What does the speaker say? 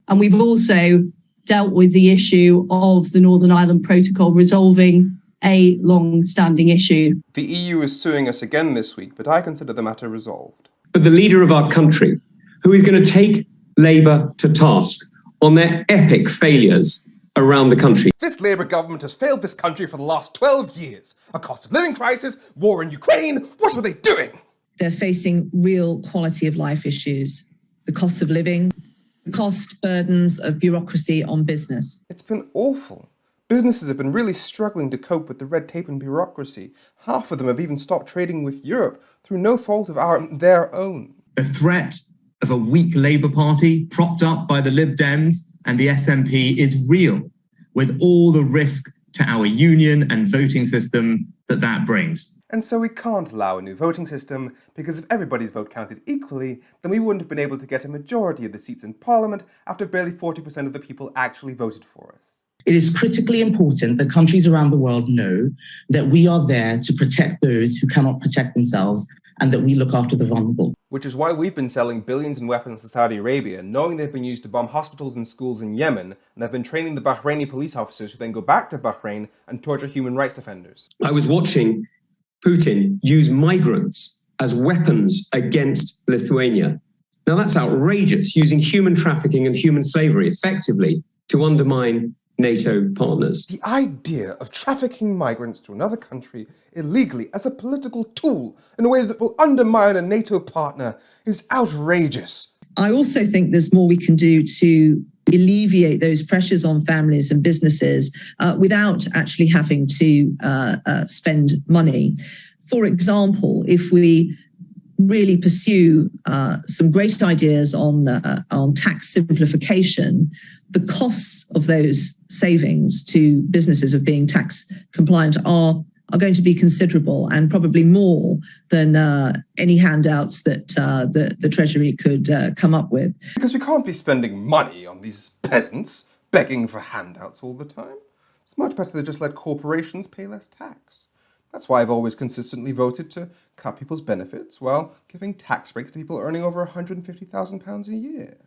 And we've also dealt with the issue of the Northern Ireland Protocol, resolving a long-standing issue. The EU is suing us again this week, but I consider the matter resolved. But the leader of our country, who is going to take Labour to task on their epic failures around the country. This Labour government has failed this country for the last 12 years. A cost of living crisis, war in Ukraine, what are they doing? They're facing real quality of life issues, the cost of living, the cost burdens of bureaucracy on business. It's been awful. Businesses have been really struggling to cope with the red tape and bureaucracy. Half of them have even stopped trading with Europe through no fault of their own. The threat of a weak Labour Party propped up by the Lib Dems and the SNP is real, with all the risk to our union and voting system that brings. And so we can't allow a new voting system, because if everybody's vote counted equally, then we wouldn't have been able to get a majority of the seats in Parliament after barely 40% of the people actually voted for us. It is critically important that countries around the world know that we are there to protect those who cannot protect themselves and that we look after the vulnerable. Which is why we've been selling billions in weapons to Saudi Arabia, knowing they've been used to bomb hospitals and schools in Yemen, and have been training the Bahraini police officers who then go back to Bahrain and torture human rights defenders. I was watching Putin use migrants as weapons against Lithuania. Now that's outrageous, using human trafficking and human slavery effectively to undermine NATO partners. The idea of trafficking migrants to another country illegally as a political tool in a way that will undermine a NATO partner is outrageous. I also think there's more we can do to alleviate those pressures on families and businesses without actually having to spend money. For example, if we really pursue some great ideas on tax simplification, the costs of those savings to businesses of being tax compliant are going to be considerable, and probably more than any handouts that the Treasury could come up with. Because we can't be spending money on these peasants begging for handouts all the time. It's much better to just let corporations pay less tax. That's why I've always consistently voted to cut people's benefits while giving tax breaks to people earning over £150,000 a year.